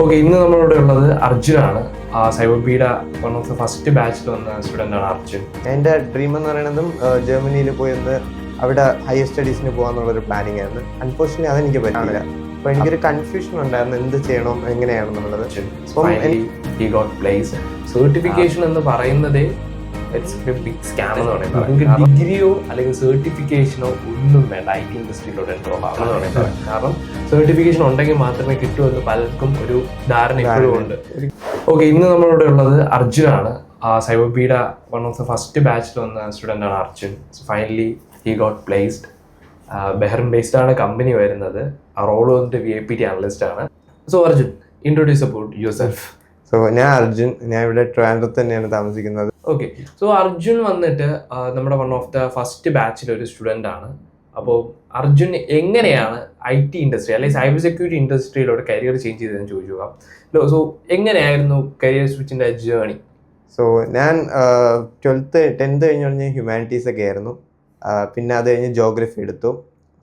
Okay, ഇന്ന് നമ്മളിവിടെ ഉള്ളത് അർജുനാണ്. സൈബർബിയുടെ വൺ ഓഫ് ദ ഫസ്റ്റ് ബാച്ചിൽ വന്ന സ്റ്റുഡൻ്റ് ആണ് അർജുൻ. എൻ്റെ ഡ്രീം എന്ന് പറയുന്നതും ജർമ്മനിയിൽ പോയി ഒന്ന് അവിടെ ഹയർ സ്റ്റഡീസിന് പോകാന്നുള്ളൊരു പ്ലാനിങ് ആയിരുന്നു. അൺഫോർച്യുനേറ്റ്ലി അതെനിക്ക് പറ്റില്ല. അപ്പോൾ എനിക്കൊരു കൺഫ്യൂഷൻ ഉണ്ടായിരുന്നു, എന്ത് ചെയ്യണം എങ്ങനെയാണെന്നുള്ളത്. സർട്ടിഫിക്കേഷൻ എന്ന് പറയുന്നതേ ബിഗ് സ്കാം എന്ന് പറയുന്നത്. ഡിഗ്രിയോ അല്ലെങ്കിൽ സർട്ടിഫിക്കേഷനോ ഒന്നും വേണ്ട IT ഇൻഡസ്ട്രിയിലോട്ട് എൻട്രോ ആവണം എന്ന് പറയുന്നത്. കാരണം സർട്ടിഫിക്കേഷൻ ഉണ്ടെങ്കിൽ മാത്രമേ കിട്ടുമെന്ന് പലർക്കും ഒരു ധാരണ ഇപ്പോഴും ഉണ്ട്. ഓക്കെ, ഇന്ന് നമ്മളിവിടെ ഉള്ളത് അർജുനാണ്. സൈബർബിയുടെ വൺ ഓഫ് ദ ഫസ്റ്റ് ബാച്ചിൽ വന്ന സ്റ്റുഡൻ്റ് ആണ് Arjun. Finally he got placed. Bahrain based ആണ് കമ്പനി വരുന്നത്. റോൾ വന്നിട്ട് VIPT അനലിസ്റ്റ് ആണ്. So Arjun, introduce about your self. So ഞാൻ അർജുൻ, ഞാൻ ഇവിടെ ട്രിവാൻഡ്രത്ത് തന്നെയാണ് താമസിക്കുന്നത്. ഓക്കെ, സോ അർജുൻ വന്നിട്ട് നമ്മുടെ വൺ ഓഫ് ദ ഫസ്റ്റ് ബാച്ചിൽ ഒരു സ്റ്റുഡൻ്റ് ആണ്. അപ്പോൾ അർജുൻ എങ്ങനെയാണ് IT ഇൻഡസ്ട്രി അല്ലെങ്കിൽ സൈബർ സെക്യൂരിറ്റി ഇൻഡസ്ട്രിയിലോട്ട് കരിയർ ചേഞ്ച് ചെയ്തതെന്ന് ചോദിക്കുക. സോ എങ്ങനെയായിരുന്നു കരിയർ സ്വിച്ചിൻ്റെ ജേണി? സോ ഞാൻ 10th കഴിഞ്ഞ് കഴിഞ്ഞാൽ ഹ്യൂമാനിറ്റീസ് ഒക്കെ ആയിരുന്നു. പിന്നെ അത് കഴിഞ്ഞ് ജോഗ്രഫി എടുത്തു.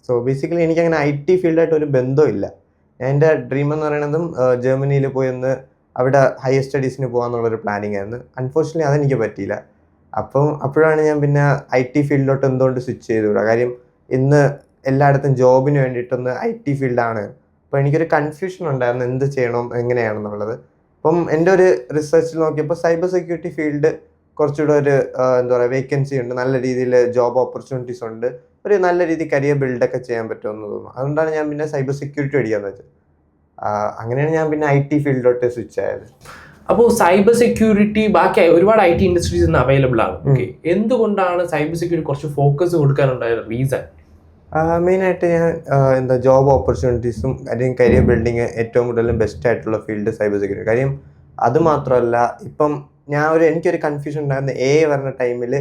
സോ ബേസിക്കലി എനിക്കങ്ങനെ IT ഫീൽഡായിട്ട് ഒരു ബന്ധമില്ല. എൻ്റെ ഡ്രീം എന്ന് പറയുന്നതും ജർമ്മനിയിൽ പോയി ഒന്ന് അവിടെ ഹയർ സ്റ്റഡീസിന് പോകാന്നുള്ളൊരു പ്ലാനിങ് ആയിരുന്നു. അൺഫോർച്യുനേറ്റ്ലി അതെനിക്ക് പറ്റിയില്ല. അപ്പോഴാണ് ഞാൻ പിന്നെ IT ഫീൽഡിലോട്ട് എന്തുകൊണ്ട് സ്വിച്ച് ചെയ്തുകൂടാ. കാര്യം ഇന്ന് എല്ലായിടത്തും ജോബിന് വേണ്ടിയിട്ടൊന്ന് IT ഫീൽഡാണ്. അപ്പോൾ എനിക്കൊരു കൺഫ്യൂഷൻ ഉണ്ടായിരുന്നു, എന്ത് ചെയ്യണം എങ്ങനെയാണെന്നുള്ളത്. അപ്പം എൻ്റെ ഒരു റിസർച്ചിൽ നോക്കിയപ്പോൾ സൈബർ സെക്യൂരിറ്റി ഫീൽഡ് കുറച്ചുകൂടെ ഒരു എന്താ പറയുക വേക്കൻസി ഉണ്ട്, നല്ല രീതിയിൽ ജോബ് ഓപ്പർച്യൂണിറ്റീസ് ഉണ്ട്, ഒരു നല്ല രീതിയിൽ കരിയർ ബിൽഡൊക്കെ ചെയ്യാൻ പറ്റുമെന്ന് തോന്നുന്നു. അതുകൊണ്ടാണ് ഞാൻ പിന്നെ സൈബർ സെക്യൂരിറ്റി പഠിക്കാമെന്ന് വെച്ചത്. അങ്ങനെയാണ് ഞാൻ പിന്നെ IT ഫീൽഡിലോട്ട് സ്വിച്ച് ആയത്. അപ്പോൾ സൈബർ സെക്യൂരിറ്റി ബാക്കി ഒരുപാട് IT ഇൻഡസ്ട്രീസ് ഇന്ന് അവൈലബിൾ ആണ്. ഓക്കെ, എന്തുകൊണ്ടാണ് സൈബർ സെക്യൂരിറ്റി കുറച്ച് ഫോക്കസ് കൊടുക്കാനുണ്ടായ റീസൺ? മെയിനായിട്ട് ഞാൻ ജോബ് ഓപ്പർച്യൂണിറ്റീസും അല്ലെങ്കിൽ കരിയർ ബിൽഡിങ് ഏറ്റവും കൂടുതലും ബെസ്റ്റ് ആയിട്ടുള്ള ഫീൽഡ് സൈബർ സെക്യൂരിറ്റി. കാര്യം അത് മാത്രമല്ല, ഇപ്പം എനിക്കൊരു കൺഫ്യൂഷൻ ഉണ്ടായിരുന്നു. വരുന്ന ടൈമിൽ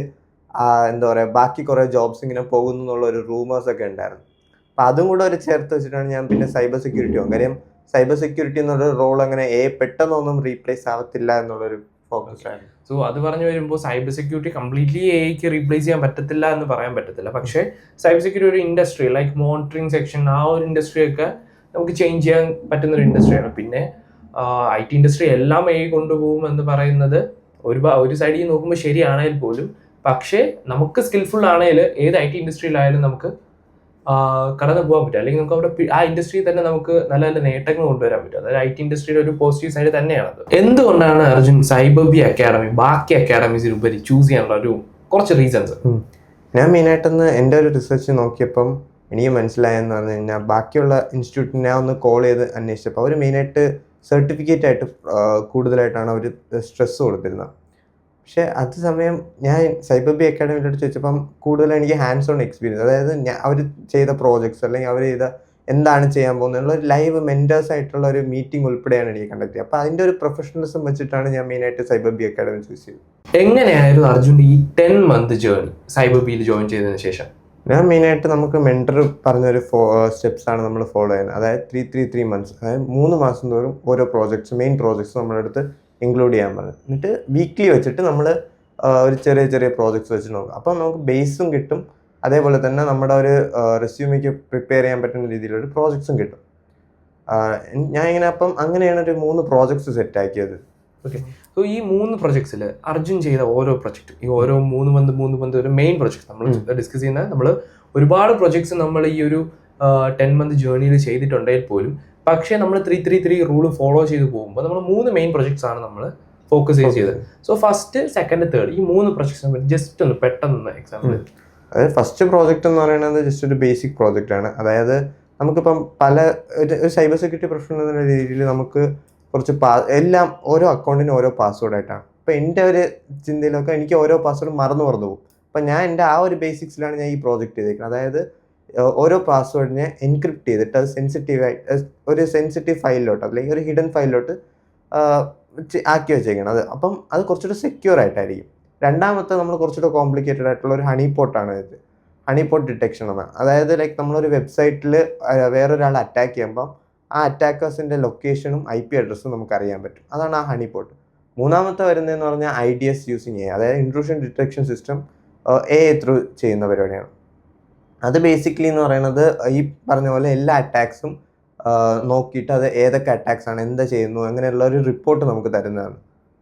എന്താ പറയുക, ബാക്കി കുറേ ജോബ്സ് ഇങ്ങനെ പോകുന്നു എന്നുള്ളൊരു റൂമേഴ്സൊക്കെ ഉണ്ടായിരുന്നു. അപ്പം അതും കൂടെ ഒരു ചേർത്ത് വെച്ചിട്ടാണ് ഞാൻ പിന്നെ സൈബർ സെക്യൂരിറ്റി പോകും. കാര്യം സൈബർ സെക്യൂരിറ്റി എന്നുള്ളൊരു റോൾ അങ്ങനെ പെട്ടെന്നൊന്നും റീപ്ലേസ് ആവത്തില്ല എന്നുള്ളൊരു ഫോക്കസ് ആണ്. സോ അത് പറഞ്ഞു വരുമ്പോൾ cyber security completely AI replace ചെയ്യാൻ പറ്റത്തില്ല എന്ന് പറയാൻ പറ്റത്തില്ല. പക്ഷേ സൈബർ സെക്യൂരിറ്റി ഒരു ഇൻഡസ്ട്രി ലൈക്ക് മോണിറ്ററിംഗ് സെക്ഷൻ, ആ ഒരു ഇൻഡസ്ട്രിയൊക്കെ നമുക്ക് ചേഞ്ച് ചെയ്യാൻ പറ്റുന്ന ഒരു ഇൻഡസ്ട്രിയാണ്. പിന്നെ IT ഇൻഡസ്ട്രി എല്ലാം AI കൊണ്ടുപോകും എന്ന് പറയുന്നത് ഒരു സൈഡിൽ നോക്കുമ്പോൾ ശരിയാണെങ്കിൽ പോലും, പക്ഷേ നമുക്ക് സ്കിൽഫുൾ ആണെങ്കിൽ ഏത് IT ഇൻഡസ്ട്രിയിലായാലും നമുക്ക് കടന്നു പോകാൻ പറ്റും. അല്ലെങ്കിൽ നമുക്ക് അവിടെ ആ ഇൻഡസ്ട്രിയിൽ തന്നെ നമുക്ക് നല്ല നല്ല നേട്ടങ്ങൾ കൊണ്ടുവരാൻ പറ്റും. അതായത് IT ഇൻഡസ്ട്രിയുടെ ഒരു പോസിറ്റീവ് സൈഡ് തന്നെയാണത്. എന്തുകൊണ്ടാണ് അർജുൻ സൈബർബി അക്കാഡമി ബാക്കി അക്കാഡമീസിൽ ഉപരി ചൂസ് ചെയ്യാനുള്ള ഒരു കുറച്ച് റീസൺസ്? ഞാൻ മെയിനായിട്ടൊന്ന് എൻ്റെ ഒരു റിസർച്ച് നോക്കിയപ്പം എനിക്ക് മനസ്സിലായെന്ന് പറഞ്ഞു കഴിഞ്ഞാൽ, ബാക്കിയുള്ള ഇൻസ്റ്റിറ്റ്യൂട്ടിനെ ഞാൻ ഒന്ന് കോൾ ചെയ്ത് അന്വേഷിച്ചപ്പോൾ അവർ മെയിനായിട്ട് സർട്ടിഫിക്കറ്റ് ആയിട്ട് കൂടുതലായിട്ടാണ് അവർ സ്ട്രെസ് കൊടുത്തിരുന്നത്. പക്ഷേ അതേസമയം ഞാൻ സൈബർബി അക്കാഡമിയിലോട്ട് ചോദിച്ചപ്പം കൂടുതൽ എനിക്ക് ഹാൻഡ്സ് ഓൺ എക്സ്പീരിയൻസ്, അതായത് അവർ ചെയ്ത പ്രോജക്ട്സ് അല്ലെങ്കിൽ അവർ ചെയ്ത എന്താണ് ചെയ്യാൻ പോകുന്നത് ഒരു ലൈവ് മെൻറ്റേഴ്സ് ആയിട്ടുള്ള ഒരു മീറ്റിംഗ് ഉൾപ്പെടെയാണ് എനിക്ക് കണ്ടക്ട് ചെയ്യുക. അപ്പോൾ അതിൻ്റെ ഒരു പ്രൊഫഷണലിസം വെച്ചിട്ടാണ് ഞാൻ മെയിനായിട്ട് സൈബർബി അക്കാഡമി ചൂസ് ചെയ്തത്. എങ്ങനെയായിരുന്നു അർജുൻ്റെ ഈ 10 month ജേർണി സൈബർബിയിൽ ജോയിൻ ചെയ്തതിന് ശേഷം? ഞാൻ മെയിനായിട്ട് നമുക്ക് മെൻറ്റർ പറഞ്ഞൊരു സ്റ്റെപ്സാണ് നമ്മൾ ഫോളോ ചെയ്യുന്നത്. അതായത് 3 months, അതായത് 3 മാസം തോറും ഓരോ മെയിൻ പ്രോജക്ട്സ് നമ്മുടെ അടുത്ത് ഇൻക്ലൂഡ് ചെയ്യാൻ പറഞ്ഞു. എന്നിട്ട് വീക്ക്ലി വെച്ചിട്ട് നമ്മൾ ഒരു ചെറിയ പ്രോജക്ട്സ് വെച്ച് നോക്കും. അപ്പം നമുക്ക് ബേസും കിട്ടും, അതേപോലെ തന്നെ നമ്മുടെ ഒരു റെസ്യൂമിക്ക് പ്രിപ്പയർ ചെയ്യാൻ പറ്റുന്ന രീതിയിലൊരു പ്രോജക്ട്സും കിട്ടും. ഞാൻ ഇങ്ങനെ അങ്ങനെയാണ് ഒരു 3 പ്രോജക്ട്സ് സെറ്റാക്കിയത്. ഓക്കെ, സോ ഈ 3 പ്രൊജക്ട്സിൽ അർജുൻ ചെയ്ത ഓരോ പ്രൊജക്റ്റ്, ഈ ഓരോ 3 month ഒരു മെയിൻ പ്രൊജക്ട് നമ്മൾ ഡിസ്കസ് ചെയ്യുന്ന, നമ്മൾ ഒരുപാട് പ്രൊജക്ട്സ് നമ്മൾ ഈ ഒരു 10 month ജേർണിയിൽ ചെയ്തിട്ടുണ്ടെങ്കിൽ പോലും, പക്ഷേ നമ്മൾ 3-3-3 റൂൾ ഫോളോ ചെയ്ത് പോകുമ്പോൾ നമ്മൾ 3 മെയിൻ പ്രൊജക്ട്സ് ആണ് നമ്മൾ ഫോക്കസ് ചെയ്തത്. സോ ഫസ്റ്റ്, സെക്കൻഡ്, തേർഡ് ഈ 3 പ്രൊജക്ട്സ് ജസ്റ്റ് ഒന്ന് പെട്ടെന്ന് എക്സാമ്പിൾ. അതായത് ഫസ്റ്റ് പ്രോജക്റ്റ് എന്ന് പറയുന്നത് ജസ്റ്റ് ഒരു ബേസിക് പ്രോജക്റ്റ് ആണ്. അതായത് നമുക്കിപ്പം ഒരു സൈബർ സെക്യൂരിറ്റി പ്രൊഫഷണൽ എന്ന രീതിയിൽ നമുക്ക് കുറച്ച് എല്ലാം ഓരോ അക്കൗണ്ടിനും ഓരോ പാസ്വേഡ് ആയിട്ടാണ്. അപ്പോൾ എൻ്റെ ഒരു ചിന്തയിലൊക്കെ എനിക്ക് ഓരോ പാസ്വേഡ് മറന്നു പോകും. അപ്പം ഞാൻ എൻ്റെ ആ ഒരു ബേസിക്സിലാണ് ഞാൻ ഈ പ്രോജക്റ്റ് ചെയ്തേക്കുന്നത്. അതായത് ഓരോ പാസ്വേഡിനെ എൻക്രിപ്റ്റ് ചെയ്തിട്ട് അത് ഒരു സെൻസിറ്റീവ് ഫയലിലോട്ട് അല്ലെങ്കിൽ ഒരു ഹിഡൻ ഫയലിലോട്ട് ആക്കി വെച്ചേക്കണം. അപ്പം അത് കുറച്ചുകൂടെ സെക്യൂർ ആയിട്ടായിരിക്കും. രണ്ടാമത്തെ നമ്മൾ കുറച്ചുകൂടെ കോംപ്ലിക്കേറ്റഡ് ആയിട്ടുള്ള ഒരു ഹണി പോട്ടാണ് ഇത്. ഹണി പോട്ട് ഡിറ്റക്ഷൻ എന്നാണ്. അതായത് ലൈക്ക് നമ്മളൊരു വെബ്സൈറ്റിൽ വേറൊരാൾ അറ്റാക്ക് ചെയ്യുമ്പം ആ അറ്റാക്കേഴ്സിൻ്റെ ലൊക്കേഷനും IP അഡ്രസ്സും നമുക്ക് അറിയാൻ പറ്റും. അതാണ് ആ ഹണി പോട്ട്. മൂന്നാമത്തെ വരുന്നതെന്ന് പറഞ്ഞാൽ IDS യൂസിങ് AI, അതായത് intrusion detection system AI through ചെയ്യുന്ന പരിപാടിയാണ്. അത് ബേസിക്കലി എന്ന് പറയുന്നത് ഈ പറഞ്ഞ പോലെ എല്ലാ അറ്റാക്സും നോക്കിയിട്ട് അത് ഏതൊക്കെ അറ്റാക്സ് ആണ്, എന്താ ചെയ്യുന്നു, അങ്ങനെയുള്ള ഒരു റിപ്പോർട്ട് നമുക്ക് തരുന്നതാണ്.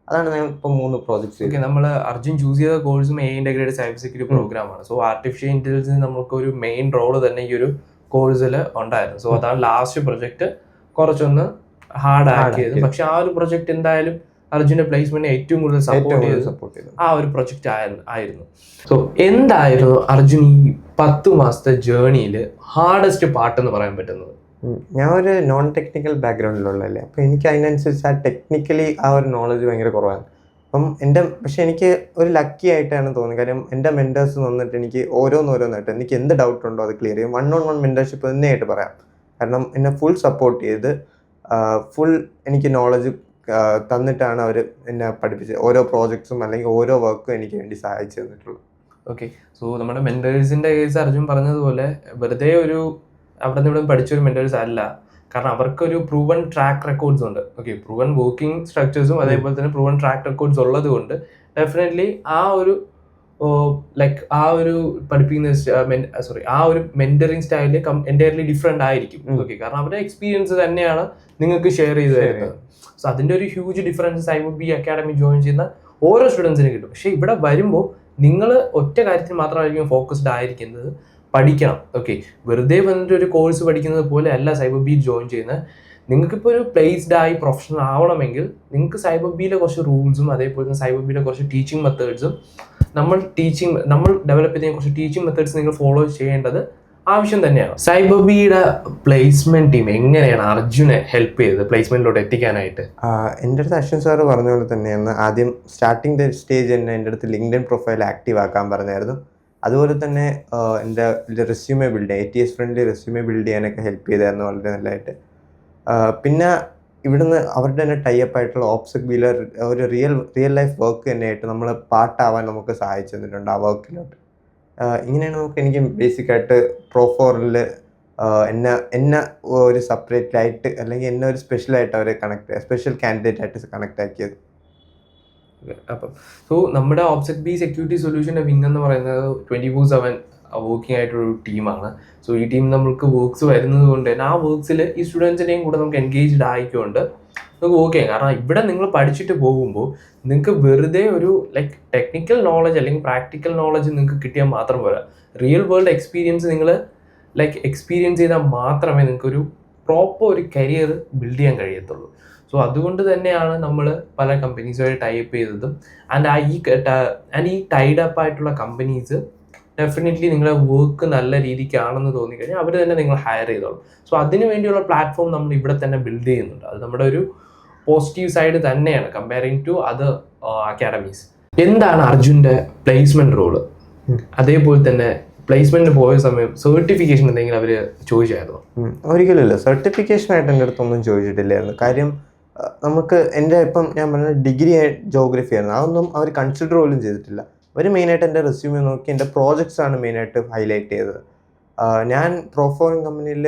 അതാണ് ഞാൻ ഇപ്പോൾ 3 പ്രോജക്ട്സ്. ഓക്കെ, നമ്മൾ അർജുൻ ചൂസ് ചെയ്ത കോഴ്സും ഇന്റഗ്രേറ്റഡ് സൈബർ സെക്യൂരിറ്റി പ്രോഗ്രാമാണ്. സോ ആർട്ടിഫിഷ്യൽ ഇന്റലിജൻസ് നമുക്ക് ഒരു മെയിൻ റോള് തന്നെ ഈ ഒരു കോഴ്സിൽ ഉണ്ടായിരുന്നു. സോ അതാണ് ലാസ്റ്റ് പ്രൊജക്ട് കുറച്ചൊന്ന് ഹാർഡ് ആക്കിയത്. പക്ഷെ ആ ഒരു പ്രൊജക്ട് എന്തായാലും അർജുന്റെ പ്ലേസ്മെന്റ് ഏറ്റവും കൂടുതൽ സപ്പോർട്ട് ചെയ്ത് ആ ഒരു പ്രൊജക്ട് ആയിരുന്നു. സോ എന്തായിരുന്നു അർജുൻ ഈ 10 മാസത്തെ ജേർണിയിൽ ഹാർഡസ്റ്റ് പാർട്ട് എന്ന് പറയാൻ പറ്റുന്നത്? ഞാൻ ഒരു നോൺ ടെക്നിക്കൽ ബാക്ക്ഗ്രൗണ്ടിലുള്ളതല്ലേ, അപ്പോൾ എനിക്ക് അതിനനുസരിച്ച് ആ ടെക്നിക്കലി ആ ഒരു നോളജ് ഭയങ്കര കുറവാണ്. പക്ഷെ എനിക്ക് ഒരു ലക്കി ആയിട്ടാണ് തോന്നുന്നത്. കാര്യം എൻ്റെ മെൻറ്റേഴ്സ് വന്നിട്ട് എനിക്ക് ഓരോന്നായിട്ട് എനിക്ക് എന്ത് ഡൗട്ട് ഉണ്ടോ അത് ക്ലിയർ ചെയ്യും. 1-on-1 മെൻറ്റർഷിപ്പ് തന്നെയായിട്ട് പറയാം. കാരണം എന്നെ ഫുൾ സപ്പോർട്ട് ചെയ്ത് ഫുൾ എനിക്ക് നോളജ് തന്നിട്ടാണ് അവർ എന്നെ പഠിപ്പിച്ചത്. ഓരോ പ്രോജക്ട്സും അല്ലെങ്കിൽ ഓരോ വർക്കും എനിക്ക് വേണ്ടി സഹായിച്ചു തന്നിട്ടുള്ളത്. ഓക്കെ, സോ നമ്മുടെ മെൻറ്റേഴ്സിൻ്റെ കേസ് അർജുൻ പറഞ്ഞതുപോലെ വെറുതെ ഒരു അവിടെ നിന്ന് ഇവിടെ പഠിച്ചൊരു മെൻറ്റേഴ്സ് അല്ല. കാരണം അവർക്കൊരു പ്രൂവൺ ട്രാക്ക് റെക്കോർഡ്സ് ഉണ്ട്. ഓക്കെ, പ്രൂവൺ വർക്കിംഗ് സ്ട്രക്ചേഴ്സും അതേപോലെ തന്നെ പ്രൂവൺ ട്രാക്ക് റെക്കോർഡ്സ് ഉള്ളത് കൊണ്ട് ഡെഫിനറ്റ്ലി ആ ഒരു ആ ഒരു പഠിപ്പിക്കുന്ന ആ ഒരു മെന്ററിങ് സ്റ്റൈല് എൻറ്റയർലി ഡിഫറെന്റ് ആയിരിക്കും. ഓക്കെ, കാരണം അവരുടെ എക്സ്പീരിയൻസ് തന്നെയാണ് നിങ്ങൾക്ക് ഷെയർ ചെയ്ത് തരുന്നത്. സോ അതിൻ്റെ ഒരു huge difference CyberBee academy join ചെയ്യുന്ന ഓരോ സ്റ്റുഡൻസിന് കിട്ടും. പക്ഷെ ഇവിടെ വരുമ്പോൾ നിങ്ങൾ ഒറ്റ കാര്യത്തിൽ മാത്രമായിരിക്കും ഫോക്കസ്ഡ് ആയിരിക്കുന്നത്, പഠിക്കണം. ഓക്കെ, വെറുതെ വന്നിട്ട് ഒരു കോഴ്സ് പഠിക്കുന്നത് പോലെ അല്ല CyberBee ജോയിൻ ചെയ്യുന്നത്. നിങ്ങൾക്കിപ്പോൾ ഒരു പ്ലേസ്ഡ് ആയി പ്രൊഫഷണൽ ആവണമെങ്കിൽ നിങ്ങൾക്ക് CyberBeeയിലെ കുറച്ച് റൂൾസും അതേപോലെ തന്നെ CyberBeeയിലെ കുറച്ച് ടീച്ചിങ് മെത്തേഡ്സും നമ്മൾ ഡെവലപ്പ് ചെയ്ത കുറച്ച് ടീച്ചിങ് മെത്തേഡ്സ് നിങ്ങൾ ഫോളോ ചെയ്യേണ്ടത് ആവശ്യം തന്നെയാണ്. CyberBeeയുടെ പ്ലേസ്മെന്റ് ടീം എങ്ങനെയാണ് അർജുനെ ഹെൽപ്പ് ചെയ്തത് പ്ലേസ്മെന്റിലോട്ട് എത്തിക്കാനായിട്ട്? എൻ്റെ അടുത്ത് അശ്വിൻ സാറ് പറഞ്ഞ പോലെ തന്നെയാണ്. ആദ്യം സ്റ്റാർട്ടിങ് സ്റ്റേജ് തന്നെ എൻ്റെ അടുത്ത് ലിങ്ക്ഡിൻ പ്രൊഫൈൽ ആക്റ്റീവ് ആക്കാൻ പറഞ്ഞായിരുന്നു. അതുപോലെ തന്നെ എൻ്റെ റെസ്യൂമെ ബിൽഡ് ചെയ്യാൻ, ATS ഫ്രണ്ട്ലി റെസ്യൂമെ ബിൽഡ് ചെയ്യാനൊക്കെ ഹെൽപ്പ് ചെയ്തായിരുന്നു വളരെ നല്ലതായിട്ട്. പിന്നെ ഇവിടുന്ന് അവരുടെ തന്നെ ടൈപ്പ് ആയിട്ടുള്ള OPSEC-Bee ഒരു റിയൽ ലൈഫ് വർക്ക് തന്നെയായിട്ട് നമ്മൾ പാർട്ടാവാൻ നമുക്ക് സഹായിച്ചു തന്നിട്ടുണ്ട് ആ വർക്കിലോട്ട്. ഇങ്ങനെയാണ് എനിക്ക് ബേസിക്കായിട്ട് Pro4ൽ എന്നെ ഒരു സെപ്പറേറ്റ് ആയിട്ട് അല്ലെങ്കിൽ എന്നെ ഒരു സ്പെഷ്യലായിട്ട് അവരെ സ്പെഷ്യൽ കാൻഡിഡേറ്റ് ആയിട്ട് കണക്ട് ആക്കിയത്. അപ്പം സോ നമ്മുടെ OPSEC-Bee സെക്യൂരിറ്റി സൊല്യൂഷൻ്റെ വിങ് എന്ന് പറയുന്നത് 24/7 വർക്കിംഗ് ആയിട്ടൊരു ടീമാണ്. സോ ഈ ടീം നമുക്ക് വർക്ക്സ് വരുന്നത് കൊണ്ട് തന്നെ ആ വർക്ക്സിൽ ഈ സ്റ്റുഡൻസിനെയും കൂടെ നമുക്ക് എൻഗേജ്ഡ് ആയിക്കൊണ്ട് നമുക്ക് വർക്ക് ചെയ്യാം. കാരണം ഇവിടെ നിങ്ങൾ പഠിച്ചിട്ട് പോകുമ്പോൾ നിങ്ങൾക്ക് വെറുതെ ഒരു ടെക്നിക്കൽ നോളജ് അല്ലെങ്കിൽ പ്രാക്ടിക്കൽ നോളജ് നിങ്ങൾക്ക് കിട്ടിയാൽ മാത്രം പോരാ. റിയൽ വേൾഡ് എക്സ്പീരിയൻസ് നിങ്ങൾ എക്സ്പീരിയൻസ് ചെയ്താൽ മാത്രമേ നിങ്ങൾക്കൊരു പ്രോപ്പർ ഒരു കരിയർ ബിൽഡ് ചെയ്യാൻ കഴിയത്തുള്ളൂ. സോ അതുകൊണ്ട് തന്നെയാണ് നമ്മൾ പല കമ്പനീസുമായി ടൈപ്പ് ചെയ്തതും. ഈ ടൈഡ് അപ്പ് ആയിട്ടുള്ള കമ്പനീസ് ഡെഫിനറ്റ്ലി നിങ്ങളുടെ വർക്ക് നല്ല രീതിക്കാണെന്ന് തോന്നിക്കഴിഞ്ഞാൽ അവർ തന്നെ നിങ്ങൾ ഹയർ ചെയ്തോളും. സോ അതിന് വേണ്ടിയുള്ള പ്ലാറ്റ്ഫോം നമ്മൾ ഇവിടെ തന്നെ ബിൽഡ് ചെയ്യുന്നുണ്ട്. അത് നമ്മുടെ ഒരു പോസിറ്റീവ് സൈഡ് തന്നെയാണ് കമ്പയറിങ് ടു അതർ അക്കാഡമീസ്. എന്താണ് അർജുൻ്റെ പ്ലേസ്മെന്റ് റോള്? അതേപോലെ തന്നെ പ്ലേസ്മെന്റിന് പോയ സമയം സർട്ടിഫിക്കേഷൻ എന്തെങ്കിലും അവർ ചോദിച്ചായിരുന്നു? ഒരിക്കലുമില്ല, സർട്ടിഫിക്കേഷനായിട്ട് എൻ്റെ അടുത്തൊന്നും ചോദിച്ചിട്ടില്ലായിരുന്നു. കാര്യം നമുക്ക് ഇപ്പം ഞാൻ പറഞ്ഞ ഡിഗ്രി ജോഗ്രഫി ആയിരുന്നു, അതൊന്നും അവർ കൺസിഡർ പോലും ചെയ്തിട്ടില്ല. അവർ മെയിനായിട്ട് എൻ്റെ റെസ്യൂമെ നോക്കി എൻ്റെ പ്രോജക്ട്സാണ് മെയിനായിട്ട് ഹൈലൈറ്റ് ചെയ്തത്. ഞാൻ Pro4 കമ്പനിയിൽ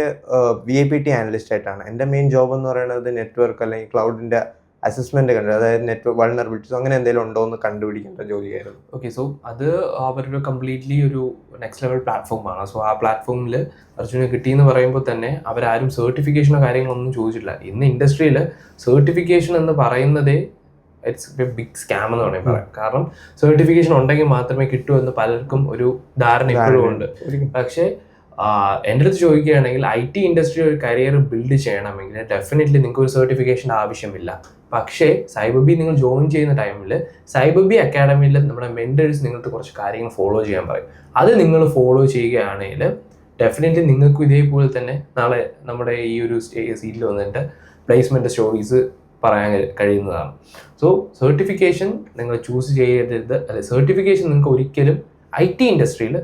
VAPT ആനലിസ്റ്റ് ആയിട്ടാണ്. എൻ്റെ മെയിൻ ജോബ് എന്ന് പറയുന്നത് നെറ്റ്വർക്ക് അല്ലെങ്കിൽ ക്ലൗഡിൻ്റെ അസസ്മെൻറ്റ് കണ്ടു, അതായത് നെറ്റ്വർക്ക് വൾനറബിലിറ്റീസ് അങ്ങനെ എന്തെങ്കിലും ഉണ്ടോ എന്ന് കണ്ടുപിടിക്കേണ്ട ജോലിയായിരുന്നു. ഓക്കെ, സോ അത് അവരുടെ കംപ്ലീറ്റ്ലി ഒരു നെക്സ്റ്റ് ലെവൽ പ്ലാറ്റ്ഫോമാണ്. സോ ആ പ്ലാറ്റ്ഫോമിൽ അർജുനെ കിട്ടിയെന്ന് പറയുമ്പോൾ തന്നെ അവരാരും സർട്ടിഫിക്കേഷനോ കാര്യങ്ങളൊന്നും ചോദിച്ചിട്ടില്ല. ഇന്ന് ഇൻഡസ്ട്രിയിൽ സർട്ടിഫിക്കേഷൻ എന്ന് പറയുന്നതേ ഇറ്റ്സ് എ ബിഗ് സ്കാം എന്ന് വേണമെങ്കിൽ പറയാം. കാരണം സർട്ടിഫിക്കേഷൻ ഉണ്ടെങ്കിൽ മാത്രമേ കിട്ടൂ എന്ന് പലർക്കും ഒരു ധാരണ ഇപ്പോഴും ഉണ്ട്. പക്ഷേ എൻ്റെ അടുത്ത് ചോദിക്കുകയാണെങ്കിൽ IT ഇൻഡസ്ട്രി ഒരു കരിയർ ബിൽഡ് ചെയ്യണമെങ്കിൽ ഡെഫിനറ്റ്ലി നിങ്ങൾക്ക് ഒരു സർട്ടിഫിക്കേഷൻ ആവശ്യമില്ല. പക്ഷേ CyberBee നിങ്ങൾ ജോയിൻ ചെയ്യുന്ന ടൈമിൽ CyberBee അക്കാഡമിയിൽ നമ്മുടെ മെൻറ്റേഴ്സ് നിങ്ങൾക്ക് കുറച്ച് കാര്യങ്ങൾ ഫോളോ ചെയ്യാൻ പറയും. അത് നിങ്ങൾ ഫോളോ ചെയ്യുകയാണെങ്കിൽ ഡെഫിനറ്റ്ലി നിങ്ങൾക്കും ഇതേപോലെ തന്നെ നാളെ നമ്മുടെ ഈ ഒരു സീറ്റിൽ വന്നിട്ട് പ്ലേസ്മെൻറ്റ് സ്റ്റോറീസ് പറയാൻ കഴിയുന്നതാണ്. സോ സർട്ടിഫിക്കേഷൻ നിങ്ങൾ ചൂസ് ചെയ്യരുത്. അല്ലെ, സർട്ടിഫിക്കേഷൻ നിങ്ങൾക്ക് ഒരിക്കലും IT ഇൻഡസ്ട്രിയിൽ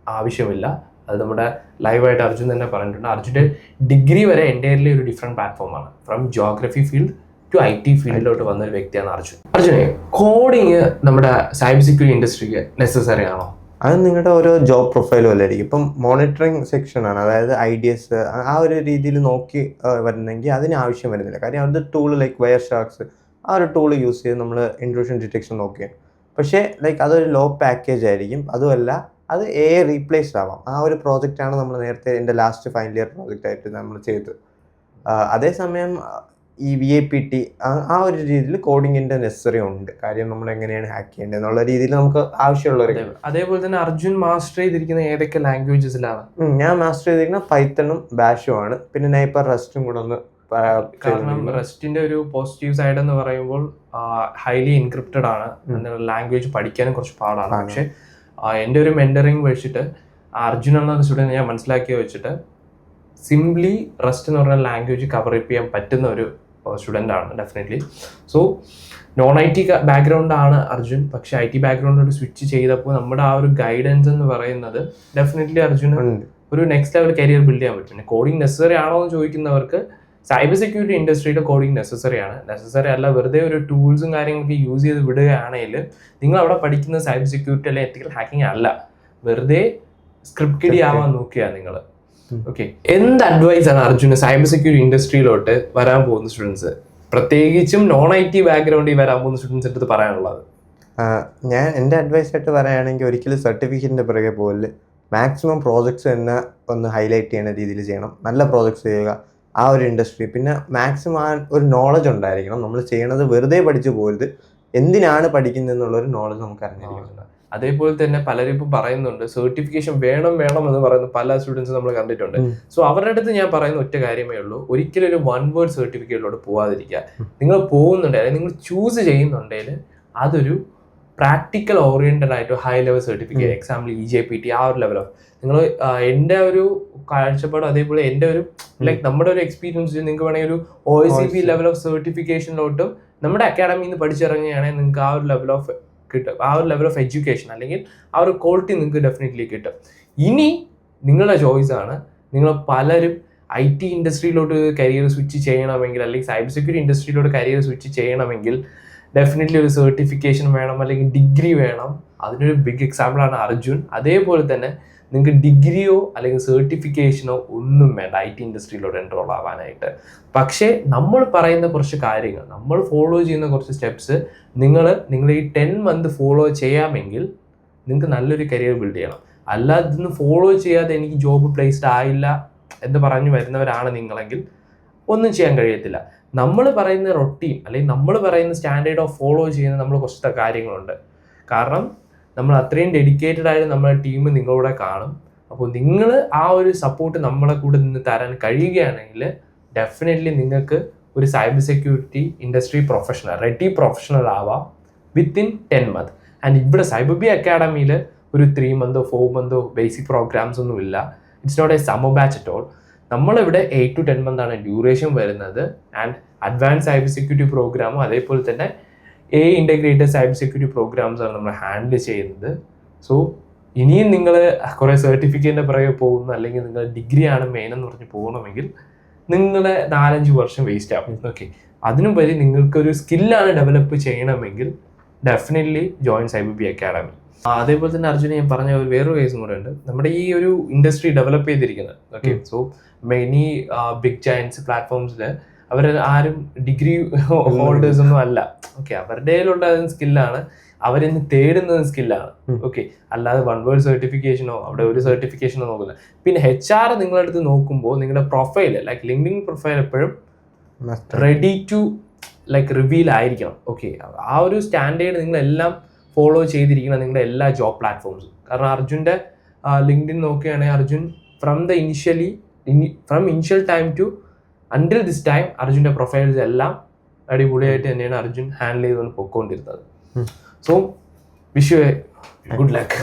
ആവശ്യമില്ല. അത് നമ്മുടെ ലൈവായിട്ട് അർജുൻ തന്നെ പറഞ്ഞിട്ടുണ്ട്. അർജുൻ്റെ ഡിഗ്രി വരെ എൻ്റയർലി ഒരു ഡിഫറെൻറ്റ് പ്ലാറ്റ്ഫോമാണ്. From geography field to IT ഫീൽഡിലോട്ട് വന്നൊരു വ്യക്തിയാണ് അർജുൻ. അർജുനെ, കോഡിങ് നമ്മുടെ സൈബർ സെക്യൂരിറ്റി ഇൻഡസ്ട്രിക്ക് നെസസറി ആണോ? അത് നിങ്ങളുടെ ഓരോ ജോബ് പ്രൊഫൈലും അല്ലായിരിക്കും. ഇപ്പം മോണിറ്ററിങ് സെക്ഷനാണ്, അതായത് IDS ആ ഒരു രീതിയിൽ നോക്കി വരുന്നെങ്കിൽ അതിന് ആവശ്യം വരുന്നില്ല. കാര്യം അത് ടൂൾ Wireshark ആ ഒരു ടൂൾ യൂസ് ചെയ്ത് നമ്മൾ ഇൻട്രൂഷൻ ഡിറ്റക്ഷൻ നോക്കിയാണ്. പക്ഷേ അതൊരു ലോ പാക്കേജ് ആയിരിക്കും. അതുമല്ല, അത് റീപ്ലേസ്ഡ് ആവാം. ആ ഒരു പ്രോജക്റ്റാണ് നമ്മൾ നേരത്തെ എൻ്റെ ലാസ്റ്റ് ഫൈനൽ ഇയർ പ്രോജക്റ്റ് ആയിട്ട് നമ്മൾ ചെയ്തത്. അതേസമയം ഈ VAPT ആ ഒരു രീതിയിൽ കോഡിങ്ങിന്റെ നെസസറി ഉണ്ട്. കാര്യം നമ്മൾ എങ്ങനെയാണ് ഹാക്ക് ചെയ്യേണ്ടത് എന്നുള്ള രീതിയിൽ നമുക്ക് ആവശ്യമുള്ള ഒരു. അതേപോലെ തന്നെ അർജുൻ മാസ്റ്റർ ചെയ്തിരിക്കുന്ന ഏതൊക്കെ ലാംഗ്വേജസിലാണ്? ഞാൻ മാസ്റ്റർ ചെയ്തിരിക്കുന്ന പൈത്തണും ബാഷും ആണ്. പിന്നെ നൈപ്പർ റസ്റ്റും കൂടെ ഒന്ന്. കാരണം റസ്റ്റിന്റെ ഒരു പോസിറ്റീവ് സൈഡ് എന്ന് പറയുമ്പോൾ ഹൈലി എൻക്രിപ്റ്റഡ് ആണ്, ലാംഗ്വേജ് പഠിക്കാനും കുറച്ച് പാടാണ്. പക്ഷെ എൻ്റെ ഒരു മെന്ററിങ് വെച്ചിട്ട് അർജുൻ എന്ന സ്റ്റുഡൻറ്റ് ഞാൻ മനസ്സിലാക്കിയ വെച്ചിട്ട് സിംപ്ലി റസ്റ്റ് എന്ന് പറഞ്ഞ ലാംഗ്വേജ് കവർ ചെയ്യാൻ പറ്റുന്ന ഒരു സ്റ്റുഡൻ്റ് ആണ് definitely. So non IT background ആണ് അർജുൻ, പക്ഷെ IT ബാക്ക്ഗ്രൗണ്ടിലോട്ട് സ്വിച്ച് ചെയ്തപ്പോൾ നമ്മുടെ ആ ഒരു ഗൈഡൻസ് എന്ന് പറയുന്നത് ഡെഫിനറ്റ്ലി അർജുന് ഒരു നെക്സ്റ്റ് ലെവൽ കരിയർ ബിൽഡ് ചെയ്യാൻ പറ്റും. പിന്നെ കോഡിങ് നെസസറി ആണോ എന്ന് ചോദിക്കുന്നവർക്ക് സൈബർ സെക്യൂരിറ്റി ഇൻഡസ്ട്രിയുടെ കോഡിങ് നെസസറി ആണ്. നെസസറി അല്ല, വെറുതെ ഒരു ടൂൾസും കാര്യങ്ങളൊക്കെ യൂസ് ചെയ്ത് വിടുകയാണെങ്കിൽ നിങ്ങൾ അവിടെ പഠിക്കുന്ന സൈബർ സെക്യൂരിറ്റി അല്ലെങ്കിൽ എത്തിക്കൽ ഹാക്കിംഗ് അല്ല, വെറുതെ സ്ക്രിപ്റ്റ് ആവാൻ നോക്കിയാ നിങ്ങൾ. ഓക്കെ, എന്ത് അഡ്വൈസ് ആണ് അർജുന് സൈബർ സെക്യൂരിറ്റി ഇൻഡസ്ട്രിയിലോട്ട് വരാൻ പോകുന്ന സ്റ്റുഡൻസ്, പ്രത്യേകിച്ചും നോൺ IT ബാക്ക്ഗ്രൗണ്ടിൽ വരാൻ പോകുന്ന സ്റ്റുഡൻസ് അടുത്ത് പറയാനുള്ളത്? ഞാൻ എൻ്റെ അഡ്വൈസ് ആയിട്ട് പറയുകയാണെങ്കിൽ ഒരിക്കലും സർട്ടിഫിക്കറ്റിൻ്റെ പിറകെ പോകല്. മാക്സിമം പ്രോജക്ട്സ് തന്നെ ഒന്ന് ഹൈലൈറ്റ് ചെയ്യുന്ന രീതിയിൽ ചെയ്യണം. നല്ല പ്രോജക്ട്സ് ചെയ്യുക ആ ഒരു ഇൻഡസ്ട്രി. പിന്നെ മാക്സിമം ആ ഒരു നോളജ് ഉണ്ടായിരിക്കണം. നമ്മൾ ചെയ്യണത് വെറുതെ പഠിച്ചു പോകരുത്, എന്തിനാണ് പഠിക്കുന്നത് എന്നുള്ളൊരു നോളജ് നമുക്ക് അറിഞ്ഞിരിക്കണം. അതേപോലെ തന്നെ പലരും ഇപ്പം പറയുന്നുണ്ട് സർട്ടിഫിക്കേഷൻ വേണം എന്ന് പറയുന്ന പല സ്റ്റുഡൻസ് നമ്മൾ കണ്ടിട്ടുണ്ട്. സോ അവരുടെ അടുത്ത് ഞാൻ പറയുന്ന ഒറ്റ കാര്യമേ ഉള്ളൂ, ഒരിക്കലും ഒരു 1 വേർഡ് സർട്ടിഫിക്കറ്റിലോട്ട് പോകാതിരിക്കുക. നിങ്ങൾ പോകുന്നുണ്ടെങ്കിൽ അല്ലെങ്കിൽ നിങ്ങൾ ചൂസ് ചെയ്യുന്നുണ്ടെങ്കിൽ അതൊരു പ്രാക്ടിക്കൽ ഓറിയന്റഡ് ആയിട്ട് high level certificate, example EJPT ആ ഒരു ലെവൽ ഓഫ് നിങ്ങൾ. എൻ്റെ ഒരു കാഴ്ചപ്പാട് അതേപോലെ എൻ്റെ ഒരു ലൈക്ക് നമ്മുടെ ഒരു എക്സ്പീരിയൻസ് നിങ്ങൾക്ക് വേണമെങ്കിൽ ഒരു OSCP ലെവൽ ഓഫ് സർട്ടിഫിക്കേഷനിലോട്ടും നമ്മുടെ അക്കാഡമിയിൽ നിന്ന് പഠിച്ചിറങ്ങുകയാണെങ്കിൽ നിങ്ങൾക്ക് ആ ഒരു ലെവൽ ഓഫ് കിട്ടും, ആ ഒരു ലെവൽ ഓഫ് എഡ്യൂക്കേഷൻ അല്ലെങ്കിൽ ആ ഒരു ക്വാളിറ്റി നിങ്ങൾക്ക് ഡെഫിനറ്റ്ലി കിട്ടും. ഇനി നിങ്ങളുടെ ചോയ്സ് ആണ്. നിങ്ങൾ പലരും IT ഇൻഡസ്ട്രിയിലോട്ട് കരിയർ സ്വിച്ച് ചെയ്യണമെങ്കിൽ അല്ലെങ്കിൽ സൈബർ സെക്യൂരിറ്റി ഇൻഡസ്ട്രിയിലോട്ട് കരിയർ സ്വിച്ച് ചെയ്യണമെങ്കിൽ ഡെഫിനറ്റ്ലി ഒരു സർട്ടിഫിക്കേഷൻ വേണം അല്ലെങ്കിൽ ഡിഗ്രി വേണം. അതിനൊരു ബിഗ് എക്സാമ്പിളാണ് അർജുൻ. അതേപോലെ തന്നെ നിങ്ങൾക്ക് ഡിഗ്രിയോ അല്ലെങ്കിൽ സർട്ടിഫിക്കേഷനോ ഒന്നും വേണ്ട IT ഇൻഡസ്ട്രിയിലോട്ട് എൻറോൾ ആവാനായിട്ട്. പക്ഷേ നമ്മൾ പറയുന്ന കുറച്ച് കാര്യങ്ങൾ, നമ്മൾ ഫോളോ ചെയ്യുന്ന കുറച്ച് സ്റ്റെപ്സ് നിങ്ങൾ ഈ 10 മന്ത് ഫോളോ ചെയ്യാമെങ്കിൽ നിങ്ങൾക്ക് നല്ലൊരു കരിയർ ബിൽഡ് ചെയ്യണം. അല്ലാതെ ഇതൊന്നും ഫോളോ ചെയ്യാതെ എനിക്ക് ജോബ് പ്ലേസ്ഡ് ആയില്ല എന്ന് പറഞ്ഞു വരുന്നവരാണ് നിങ്ങളെങ്കിൽ ഒന്നും ചെയ്യാൻ കഴിയത്തില്ല. നമ്മൾ പറയുന്ന റൊട്ടീൻ അല്ലെങ്കിൽ നമ്മൾ പറയുന്ന സ്റ്റാൻഡേർഡ് ഓഫ് ഫോളോ ചെയ്യുന്ന നമ്മൾ കുറച്ച് കാര്യങ്ങളുണ്ട്. കാരണം നമ്മൾ അത്രയും ഡെഡിക്കേറ്റഡ് ആയിട്ട് നമ്മുടെ ടീം നിങ്ങളുടെ കാണും. അപ്പോൾ നിങ്ങൾ ആ ഒരു സപ്പോർട്ട് നമ്മളെ കൂടെ നിന്ന് തരാൻ കഴിയുകയാണെങ്കിൽ ഡെഫിനറ്റ്ലി നിങ്ങൾക്ക് ഒരു cyber security industry professional ready professional ആവാം വിത്തിൻ 10 മന്ത്. ആൻഡ് ഇവിടെ സൈബർ ബി അക്കാഡമിയിൽ ഒരു 3 മന്തോ 4 മന്തോ ബേസിക് പ്രോഗ്രാംസ് ഒന്നും ഇല്ല. It's not a summer batch at all. നമ്മളിവിടെ 8 to 10 മന്താണ് ഡ്യൂറേഷൻ വരുന്നത്. ആൻഡ് അഡ്വാൻസ് സൈബർ സെക്യൂരിറ്റി പ്രോഗ്രാമും അതേപോലെ തന്നെ ഇൻ്റഗ്രേറ്റഡ് സൈബർ സെക്യൂരിറ്റി പ്രോഗ്രാംസ് ആണ് നമ്മൾ ഹാൻഡിൽ ചെയ്യുന്നത്. സോ ഇനിയും നിങ്ങൾ കുറേ സർട്ടിഫിക്കറ്റിൻ്റെ പിറകെ പോകുന്നു അല്ലെങ്കിൽ നിങ്ങൾ ഡിഗ്രിയാണ് മെയിൻ എന്ന് പറഞ്ഞ് പോകണമെങ്കിൽ നിങ്ങളുടെ 4-5 വർഷം വേസ്റ്റ് ആവും. ഓക്കെ, അതിനുപരി നിങ്ങൾക്കൊരു സ്കില്ലാണ് ഡെവലപ്പ് ചെയ്യണമെങ്കിൽ definitely join cyber B academy. അതേപോലെ തന്നെ അർജുന ഞാൻ പറഞ്ഞ വേറൊരു കേസും കൂടെ ഉണ്ട്. നമ്മുടെ ഈ ഒരു ഇൻഡസ്ട്രി ഡെവലപ്പ് ചെയ്തിരിക്കുന്നത് okay. So many big giants പ്ലാറ്റ്ഫോംസിൽ അവർ ആരും ഡിഗ്രി ഹോൾഡേഴ്സ് ഒന്നും അല്ല. ഓക്കെ, അവരുടെ കയ്യിലുള്ള സ്കില്ലാണ്, അവരിന്ന് തേടുന്നത് സ്കില്ലാണ്. ഓക്കെ, അല്ലാതെ 1 വേർഡ് സർട്ടിഫിക്കേഷനോ അവിടെ ഒരു സർട്ടിഫിക്കേഷനോ നോക്കില്ല. പിന്നെ HR നിങ്ങളുടെ അടുത്ത് നോക്കുമ്പോൾ നിങ്ങളുടെ പ്രൊഫൈൽ ലൈക്ക് ലിങ്ക്ഡിൻ പ്രൊഫൈൽ എപ്പോഴും റെഡി ടു ലൈക്ക് റിവീൽ ആയിരിക്കണം. ഓക്കെ, ആ ഒരു സ്റ്റാൻഡേർഡ് നിങ്ങളെല്ലാം ഫോളോ ചെയ്തിരിക്കണം നിങ്ങളുടെ എല്ലാ ജോബ് പ്ലാറ്റ്ഫോംസും. കാരണം അർജുൻ്റെ ലിങ്ക്ഡിൻ നോക്കുകയാണെങ്കിൽ Arjun from initial time to until this time അർജുൻ്റെ പ്രൊഫൈൽസ് എല്ലാം അടിപൊളിയായിട്ട് തന്നെയാണ് അർജുൻ ഹാൻഡിൽ ചെയ്തുകൊണ്ട് പൊയ്ക്കൊണ്ടിരുന്നത്. So wish you good luck.